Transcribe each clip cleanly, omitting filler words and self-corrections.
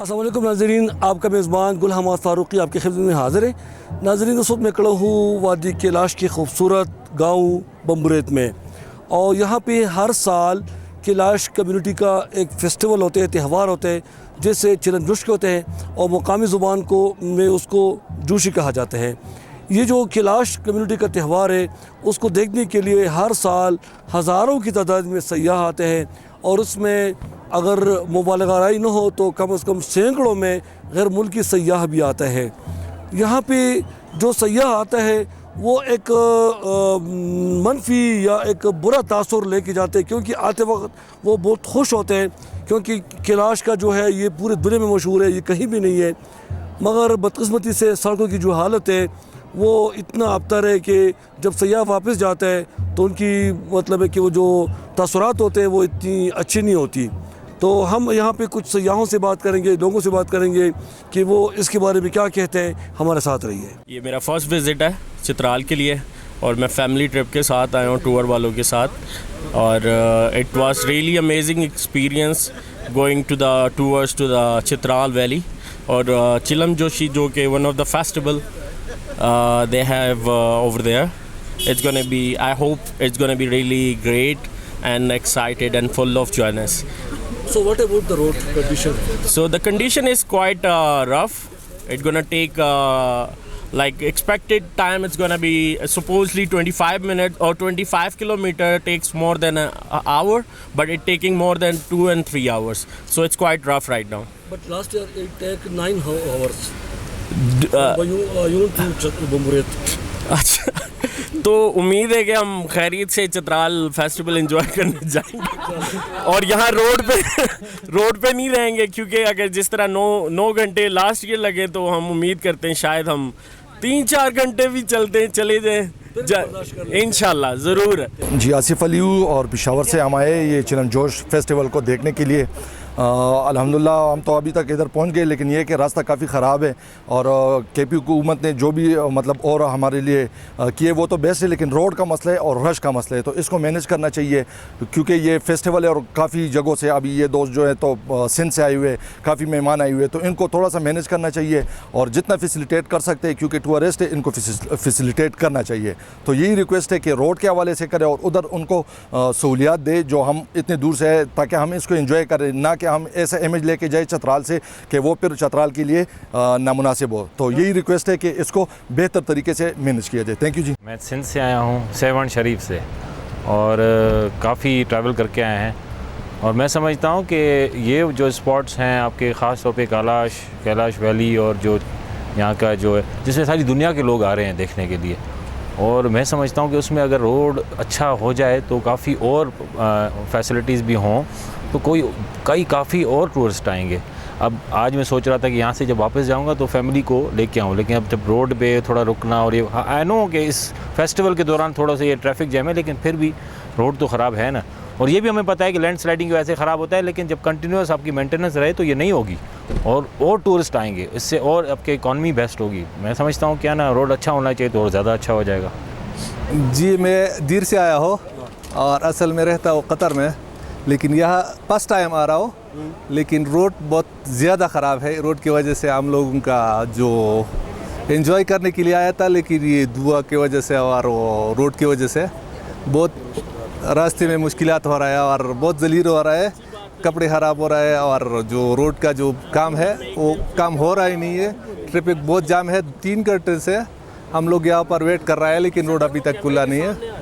السلام علیکم ناظرین، آپ کا میزبان گل حماد فاروقی آپ کی خدمت میں حاضر ہے۔ ناظرین، اس وقت میں کھڑا ہوں وادی کیلاش کے خوبصورت گاؤں بمبریت میں، اور یہاں پہ ہر سال کیلاش کمیونٹی کا ایک فیسٹیول ہوتے ہیں، تہوار ہوتے ہیں جیسے چلن جوش کے ہوتے ہیں، اور مقامی زبان میں اس کو جوشی کہا جاتا ہے۔ یہ جو کیلاش کمیونٹی کا تہوار ہے اس کو دیکھنے کے لیے ہر سال ہزاروں کی تعداد میں سیاح آتے ہیں، اور اس میں اگر مبالغہ آرائی نہ ہو تو کم از کم سینکڑوں میں غیر ملکی سیاح بھی آتا ہے۔ یہاں پہ جو سیاح آتا ہے وہ ایک منفی یا ایک برا تاثر لے کے جاتے ہیں، کیونکہ آتے وقت وہ بہت خوش ہوتے ہیں، کیونکہ کیلاش کا جو ہے یہ پورے دنیا میں مشہور ہے، یہ کہیں بھی نہیں ہے۔ مگر بدقسمتی سے سڑکوں کی جو حالت ہے وہ اتنا ابتر ہے کہ جب سیاح واپس جاتا ہے تو ان کی مطلب ہے کہ وہ جو تاثرات ہوتے ہیں وہ اتنی اچھی نہیں ہوتی۔ تو ہم یہاں پہ کچھ سیاحوں سے بات کریں گے، لوگوں سے بات کریں گے کہ وہ اس کے بارے میں کیا کہتے ہیں۔ ہمارے ساتھ رہیے۔ یہ میرا فرسٹ وزٹ ہے چترال کے لیے، اور میں فیملی ٹرپ کے ساتھ آیا ہوں، ٹور والوں کے ساتھ، اور it was really amazing experience going to the tours to the Chitral valley, اور چلم جوشی جو کہ one of the festival they have over there. It's going to be, I hope it's going to be really great and excited and full of joyness. So what about the road condition? So the condition is quite rough. It's going to take like expected time, it's going to be supposedly 25 minutes or 25 kilometer takes more than an hour, but it taking more than 2 and 3 hours. So it's quite rough right now. But last year it took 9 hours. اچھا، تو امید ہے کہ ہم خیریت سے Chitral festival enjoy کرنے جائیں گے، اور یہاں روڈ پہ نہیں رہیں گے، کیونکہ اگر جس طرح 9 گھنٹے لاسٹ ایئر لگے تو ہم امید کرتے ہیں شاید ہم 3-4 گھنٹے بھی چلے جائیں انشاءاللہ ضرور۔ جی، آصف علیو اور پشاور سے ہم آئے یہ چلن جوش فیسٹیول کو دیکھنے کے لیے۔ الحمدللہ ہم تو ابھی تک ادھر پہنچ گئے، لیکن یہ کہ راستہ کافی خراب ہے، اور کے پی حکومت نے جو بھی مطلب اور ہمارے لیے کیے وہ تو بیسٹ ہے، لیکن روڈ کا مسئلہ ہے اور رش کا مسئلہ ہے، تو اس کو مینیج کرنا چاہیے، کیونکہ یہ فیسٹیول ہے اور کافی جگہوں سے ابھی یہ دوست جو ہے تو سندھ سے آئے ہوئے، کافی مہمان آئے ہوئے، تو ان کو تھوڑا سا مینیج کرنا چاہیے، اور جتنا فیسیلیٹیٹ کر سکتے ہیں کیونکہ ٹورسٹ ہے ان کو فیسیلیٹیٹ کرنا چاہیے۔ تو یہی ریکویسٹ ہے کہ روڈ کے حوالے سے کرے اور ادھر ان کو سہولیات دے جو ہم اتنے دور سے ہے، تاکہ ہم اس کو انجوائے کریں، نہ کہ ہم ایسا امیج لے کے جائے چترال سے کہ وہ پھر چترال کے لیے نامناسب ہو۔ تو یہی ریکویسٹ ہے کہ اس کو بہتر طریقے سے مینیج کیا جائے۔ تھینک یو جی۔ میں سندھ سے آیا ہوں، سیون شریف سے، اور کافی ٹریول کر کے آئے ہیں، اور میں سمجھتا ہوں کہ یہ جو اسپاٹس ہیں آپ کے، خاص طور پہ کیلاش ویلی، اور جو یہاں کا جو ہے جس میں ساری دنیا کے لوگ آ رہے ہیں دیکھنے کے لیے، اور میں سمجھتا ہوں کہ اس میں اگر روڈ اچھا ہو جائے تو کافی اور فیسلٹیز بھی ہوں تو کافی اور ٹورسٹ آئیں گے۔ اب آج میں سوچ رہا تھا کہ یہاں سے جب واپس جاؤں گا تو فیملی کو لے کے آؤں، لیکن اب جب روڈ پہ تھوڑا رکنا، اور یہ آئی نو کہ اس فیسٹیول کے دوران تھوڑا سا یہ ٹریفک جیم ہے، لیکن پھر بھی روڈ تو خراب ہے نا، اور یہ بھی ہمیں پتہ ہے کہ لینڈ سلائڈنگ کی وجہ سے خراب ہوتا ہے، لیکن جب کنٹینیوس آپ کی مینٹیننس رہے تو یہ نہیں ہوگی، اور ٹورسٹ آئیں گے، اس سے اور آپ کی اکانومی بیسٹ ہوگی۔ میں سمجھتا ہوں کیا نا، روڈ اچھا ہونا چاہیے تو اور زیادہ اچھا ہو جائے گا۔ جی، میں دیر سے آیا ہوں، اور اصل میں رہتا ہوں قطر میں، لیکن یہاں فرسٹ ٹائم آ رہا ہوں، لیکن روڈ بہت زیادہ خراب ہے۔ روڈ کی وجہ سے ہم لوگوں کا جو انجوائے کرنے کے لیے آیا تھا، لیکن یہ دھواں کی وجہ سے اور روڈ کی وجہ سے بہت راستے میں مشکلات ہو رہا ہے، اور بہت ذلیل ہو رہا ہے، کپڑے خراب ہو رہا ہے، اور جو روڈ کا جو کام ہے وہ کام ہو رہا ہی نہیں ہے۔ ٹریفک بہت جام ہے، 3 گھنٹے سے ہم لوگ یہاں پر ویٹ کر رہا ہے، لیکن روڈ ابھی تک کھلا نہیں ہے۔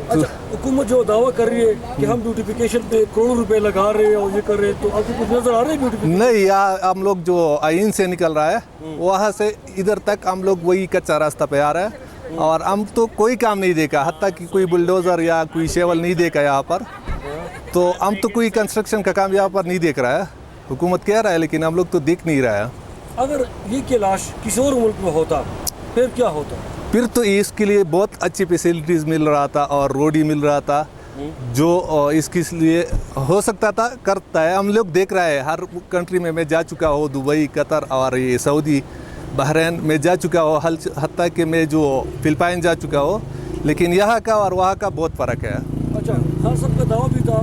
اچھا، حکومت جو دعویٰ کر رہی ہے کہ ہم بیوٹیفیکیشن پہ کروڑوں روپے لگا رہے ہیں اور یہ کر رہے ہیں، تو آپ کو کچھ نظر آ رہا ہے بیوٹیفیکیشن؟ نہیں، یہاں ہم لوگ جو آئین سے نکل رہا ہے وہاں سے ادھر تک ہم لوگ وہی کچا راستہ پہ آ رہا ہے، اور ہم تو کوئی کام نہیں دیکھا، حتیٰ کہ کوئی بلڈوزر یا کوئی شیول نہیں دیکھا یہاں پر، تو ہم تو کوئی کنسٹرکشن کا کام یہاں پر نہیں دیکھ رہا ہے۔ حکومت کہہ رہا ہے لیکن ہم لوگ تو دیکھ نہیں رہا ہے۔ اگر یہ کیلاش کسی اور ملک میں ہوتا پھر کیا ہوتا؟ پھر تو اس کے لیے بہت اچھی فیسلٹیز مل رہا تھا، اور روڈ ہی مل رہا تھا، جو اس کے لیے ہو سکتا تھا کرتا ہے۔ ہم لوگ دیکھ رہے ہیں، ہر کنٹری میں جا چکا ہوں، دبئی، قطر اور یہ سعودی، بحرین میں جا چکا ہوں، حتیٰ کہ میں جو فلپائن جا چکا ہوں، لیکن یہاں کا اور وہاں کا بہت فرق ہے۔ اچھا، ہر سب کا دعویٰ بھی تھا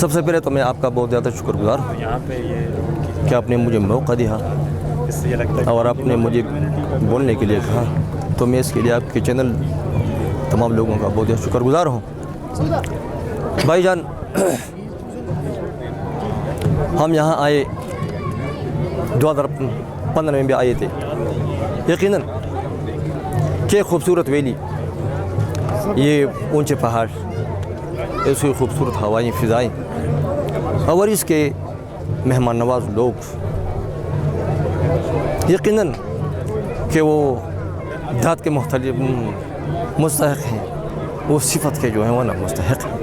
سب سے پہلے تو میں آپ کا بہت زیادہ شکر گزار ہوں یہاں پہ یہ کہ آپ نے مجھے موقع دیا اس سے یہ لگتا ہے اور آپ نے مجھے بولنے کے لیے کہا، تو میں اس کے لیے آپ کے چینل تمام لوگوں کا بہت زیادہ شکر گزار ہوں۔ بھائی جان، ہم یہاں آئے 2015 میں بھی آئے تھے، یقیناً کہ خوبصورت ویلی، یہ اونچے پہاڑ، ایسی خوبصورت ہوائیں، فضائیں، اور اس کے مہمان نواز لوگ، یقیناً کہ وہ ذات کے مختلف مستحق ہیں، وہ صفت کے جو ہیں وہ نا مستحق ہیں،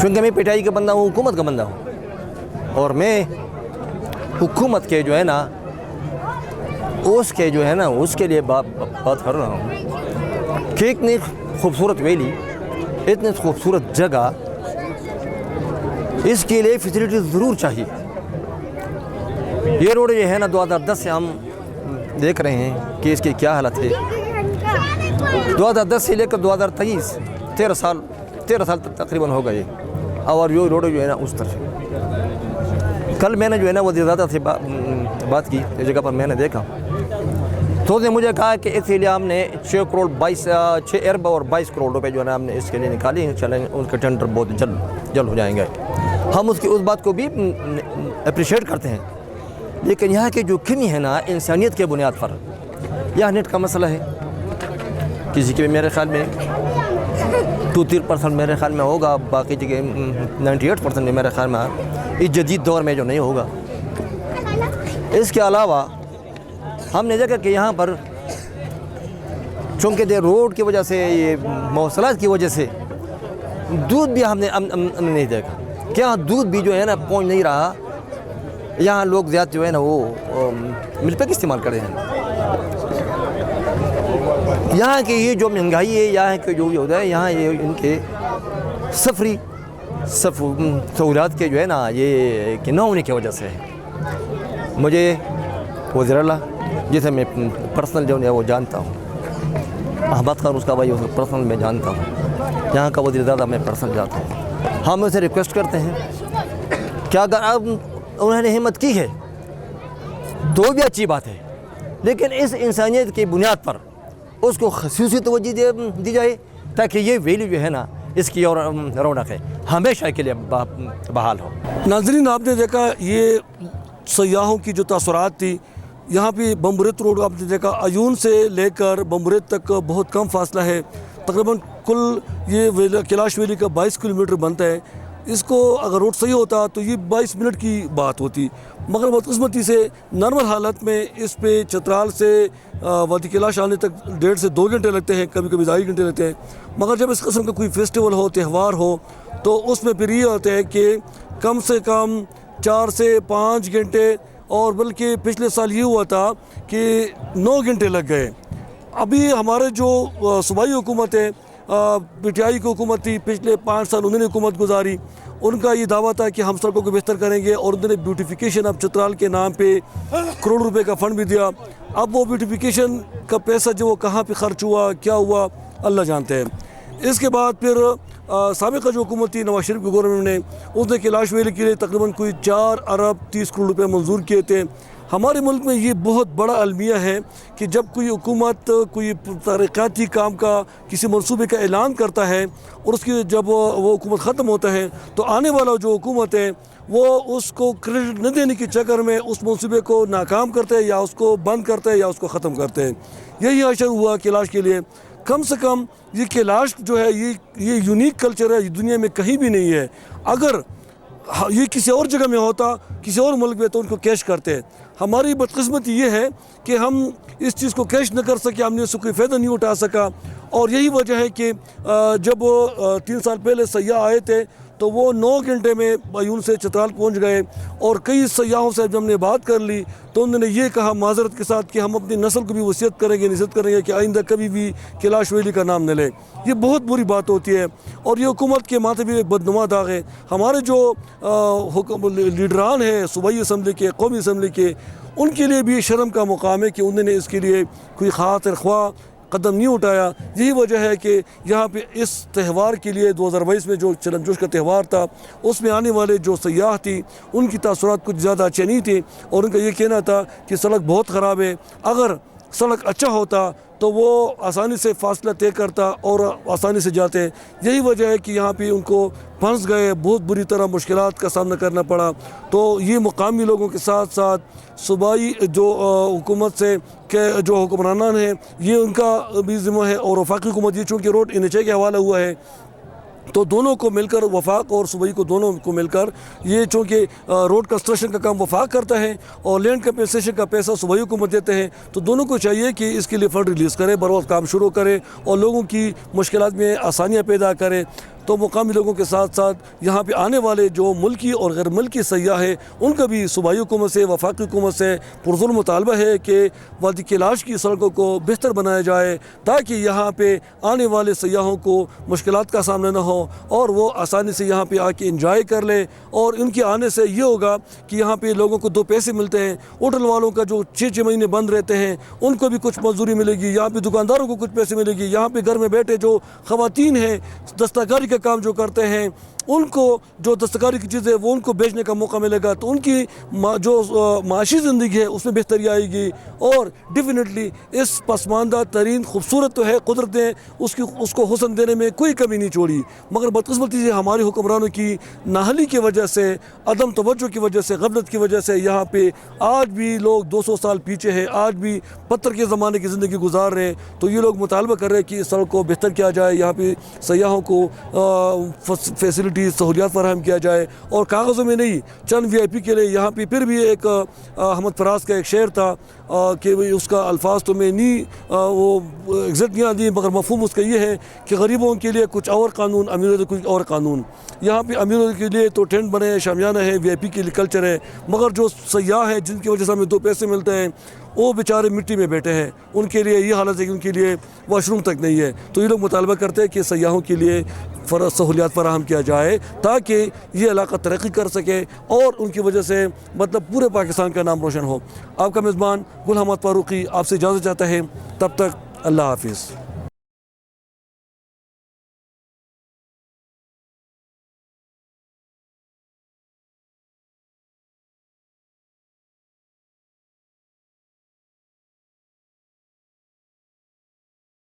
چونکہ میں پٹائی کا بندہ ہوں، حکومت کا بندہ ہوں، اور میں حکومت کے جو ہے نا اس کے جو ہے نا اس کے لیے بات کر رہا ہوں کہ اتنی خوبصورت ویلی، اتنی خوبصورت جگہ، اس کے لیے فیسلٹیز ضرور چاہیے۔ یہ روڈ جو ہے نا 2010 سے ہم دیکھ رہے ہیں کہ اس کی کیا حالت ہے۔ 2010 سے لے کر 2023 13 سال تقریباً ہو گئے، اور یہ روڈ جو ہے نا اس طرح۔ کل میں نے جو ہے نا وزیر اعظم سے بات کی، اس جگہ پر میں نے دیکھا تو اس نے مجھے کہا کہ اس لیے ہم نے 6 ارب اور 22 کروڑ روپے جو ہے نا ہم نے اس کے لیے نکالی ہیں، چلیں ان کے ٹینڈر بہت جلد ہو جائیں گے۔ ہم اس بات کو بھی اپریشیٹ کرتے ہیں، لیکن یہاں کی جو کمی ہے نا انسانیت کے بنیاد پر، یہ نیٹ کا مسئلہ ہے۔ کسی کے بھی میرے خیال میں 2-3% میرے خیال میں ہوگا، باقی جگہ 98% میرے خیال میں اس جدید دور میں جو نہیں ہوگا۔ اس کے علاوہ ہم نے دیکھا کہ یہاں پر چونکہ روڈ کی وجہ سے، یہ مواصلات کی وجہ سے دودھ بھی ہم نے نہیں دیکھا کہ یہاں دودھ بھی جو ہے نا پہنچ نہیں رہا۔ یہاں لوگ زیادہ جو ہے نا وہ مل پیک استعمال کر رہے ہیں۔ یہاں کی یہ جو مہنگائی ہے، یہاں کے جو ہوتا ہے، یہاں یہ ان کے سفری سہولیات کے جو ہے نا یہ کہ نہ ہونے کی وجہ سے ہے۔ مجھے وزیر اعلیٰ جسے میں پرسنل جو ہے وہ جانتا ہوں، احمد خان اس کا بھائی پرسنل میں جانتا ہوں، یہاں کا وزیر اعلیٰ میں پرسنل جانتا ہوں۔ ہم اسے ریکویسٹ کرتے ہیں کہ اگر اب انہوں نے ہمت کی ہے تو بھی اچھی بات ہے، لیکن اس انسانیت کی بنیاد پر اس کو خصوصی توجہ دی جائے تاکہ یہ ویلی جو ہے نا اس کی اور رونق ہے ہمیشہ کے لیے بحال ہو۔ ناظرین، آپ نے دیکھا یہ سیاحوں کی جو تاثرات تھی، یہاں پہ بمبریت روڈ آپ نے دیکھا، عیون سے لے کر بمبریت تک بہت کم فاصلہ ہے، تقریباً کل یہ کیلاش ویلی کا 22 کلومیٹر بنتا ہے۔ اس کو اگر روڈ صحیح ہوتا تو یہ 22 منٹ کی بات ہوتی، مگر بدقسمتی سے نارمل حالت میں اس پہ چترال سے وادی کیلاش آنے تک 1.5 سے 2 گھنٹے لگتے ہیں، کبھی کبھی 2.5 گھنٹے لگتے ہیں۔ مگر جب اس قسم کا کوئی فیسٹیول ہو، تہوار ہو، تو اس میں پھر یہ ہوتا ہے کہ کم سے کم 4 سے 5 گھنٹے، اور بلکہ پچھلے سال یہ ہوا تھا کہ 9 گھنٹے لگ گئے۔ ابھی ہمارے جو صوبائی حکومت ہے، پی ٹی آئی کی حکومت تھی، پچھلے 5 سال انہوں نے حکومت گزاری، ان کا یہ دعویٰ تھا کہ ہم سڑکوں کو بہتر کریں گے، اور انہوں نے بیوٹیفیکیشن اب چترال کے نام پہ کروڑ روپے کا فنڈ بھی دیا۔ اب وہ بیوٹیفیکیشن کا پیسہ جو وہ کہاں پہ خرچ ہوا، کیا ہوا، اللہ جانتے ہیں۔ اس کے بعد پھر سابقہ جو حکومت تھی نواز شریف کی گورنمنٹ نے، اس نے کیلاش ویلی کے لیے تقریباً کوئی 4 ارب 30 کروڑ روپے منظور کیے تھے۔ ہمارے ملک میں یہ بہت بڑا المیہ ہے کہ جب کوئی حکومت کوئی ترقیاتی کام کا کسی منصوبے کا اعلان کرتا ہے، اور اس کی جب وہ حکومت ختم ہوتا ہے تو آنے والا جو حکومت ہے وہ اس کو کریڈٹ نہ دینے کے چکر میں اس منصوبے کو ناکام کرتے ہیں، یا اس کو بند کرتے ہیں، یا اس کو ختم کرتے ہیں۔ یہی اشر ہوا کیلاش کے لیے۔ کم سے کم یہ کیلاش جو ہے یہ یونیک کلچر ہے، یہ دنیا میں کہیں بھی نہیں ہے۔ اگر یہ کسی اور جگہ میں ہوتا، کسی اور ملک میں، تو ان کو کیش کرتے ہیں۔ ہماری بدقسمتی یہ ہے کہ ہم اس چیز کو کیش نہ کر سکے، ہم نے اس سے کوئی فائدہ نہیں اٹھا سکا، اور یہی وجہ ہے کہ جب 3 سال پہلے سیاح آئے تھے تو وہ 9 گھنٹے میں عیون سے چترال پہنچ گئے، اور کئی سیاحوں سے جب ہم نے بات کر لی تو انہوں نے یہ کہا معذرت کے ساتھ کہ ہم اپنی نسل کو بھی وصیت کریں گے، نصیحت کریں گے کہ آئندہ کبھی بھی کیلاش ویلی کا نام نہ لیں۔ یہ بہت بری بات ہوتی ہے، اور یہ حکومت کے ماتھے بھی ایک بدنما داغ ہے۔ ہمارے جو لیڈران ہیں صوبائی اسمبلی کے، قومی اسمبلی کے، ان کے لیے بھی شرم کا مقام ہے کہ انہوں نے اس کے لیے کوئی خاطر خواہ قدم نہیں اٹھایا. یہی وجہ ہے کہ یہاں پہ اس تہوار کے لیے 2022 میں جو چلم جوش کا تہوار تھا اس میں آنے والے جو سیاح تھی ان کی تاثرات کچھ زیادہ اچھے نہیں تھے اور ان کا یہ کہنا تھا کہ سڑک بہت خراب ہے. اگر سڑک اچھا ہوتا تو وہ آسانی سے فاصلہ طے کرتا اور آسانی سے جاتے. یہی وجہ ہے کہ یہاں پہ ان کو پھنس گئے, بہت بری طرح مشکلات کا سامنا کرنا پڑا. تو یہ مقامی لوگوں کے ساتھ ساتھ صوبائی جو حکومت سے کہ جو حکمرانان ہیں یہ ان کا بھی ذمہ ہے, اور وفاقی حکومت یہ چونکہ روڈ NHA کے حوالہ ہوا ہے تو دونوں کو مل کر, وفاق اور صوبائی کو دونوں کو مل کر, یہ چونکہ روڈ کنسٹرکشن کا کام وفاق کرتا ہے اور لینڈ کمپنسیشن کا پیسہ صوبائی حکومت دیتے ہیں, تو دونوں کو چاہیے کہ اس کے لیے فنڈ ریلیز کرے, بروقت کام شروع کرے اور لوگوں کی مشکلات میں آسانیاں پیدا کرے. تو مقامی لوگوں کے ساتھ ساتھ یہاں پہ آنے والے جو ملکی اور غیر ملکی سیاح ہیں ان کا بھی صوبائی حکومت سے, وفاقی حکومت سے پرزور مطالبہ ہے کہ وادی کیلاش کی سڑکوں کو بہتر بنایا جائے تاکہ یہاں پہ آنے والے سیاحوں کو مشکلات کا سامنا نہ ہو اور وہ آسانی سے یہاں پہ آ کے انجوائے کر لیں. اور ان کے آنے سے یہ ہوگا کہ یہاں پہ لوگوں کو 2 پیسے ملتے ہیں, ہوٹل والوں کا جو 6 مہینے بند رہتے ہیں ان کو بھی کچھ مزدوری ملے گی, یہاں پہ دکانداروں کو کچھ پیسے ملے گی, یہاں پہ گھر میں بیٹھے جو خواتین ہیں دستکاری کا کام جو کرتے ہیں ان کو جو دستکاری کی چیزیں وہ ان کو بیچنے کا موقع ملے گا, تو ان کی جو معاشی زندگی ہے اس میں بہتری آئے گی. اور ڈیفینیٹلی اس پسماندہ ترین خوبصورت تو ہے, قدرت نے اس کو حسن دینے میں کوئی کمی نہیں چھوڑی, مگر بدقسمتی سے ہمارے حکمرانوں کی نااہلی کی وجہ سے, عدم توجہ کی وجہ سے, غفلت کی وجہ سے یہاں پہ آج بھی لوگ 200 سال پیچھے ہیں, آج بھی پتھر کے زمانے کی زندگی گزار رہے ہیں. تو یہ لوگ مطالبہ کر رہے ہیں کہ اس سڑک کو بہتر کیا جائے, یہاں پہ سیاحوں کو فیسلٹی سہولیات فراہم کیا جائے, اور کاغذوں میں نہیں چند VIP کے لیے. یہاں پہ پھر بھی ایک احمد فراز کا ایک شعر تھا کہ اس کا الفاظ تو میں نہیں وہ ایگزیکٹ نہیں آتی, مگر مفہوم اس کا یہ ہے کہ غریبوں کے لیے کچھ اور قانون, امیروں کے کچھ اور قانون. یہاں پہ امیروں کے لیے تو ٹینٹ بنے ہیں, شامیانہ ہے, VIP کے لیے کلچر ہے, مگر جو سیاح ہیں جن کی وجہ سے ہمیں 2 پیسے ملتے ہیں وہ بیچارے مٹی میں بیٹھے ہیں, ان کے لیے یہ حالت ہے کہ ان کے لیے واش روم تک نہیں ہے. تو یہ لوگ مطالبہ کرتے ہیں کہ سیاحوں کے لیے سہولیات فراہم کیا جائے تاکہ یہ علاقہ ترقی کر سکے اور ان کی وجہ سے مطلب پورے پاکستان کا نام روشن ہو. آپ کا میزبان گل حماد فاروقی آپ سے اجازت چاہتا ہے, تب تک اللہ حافظ.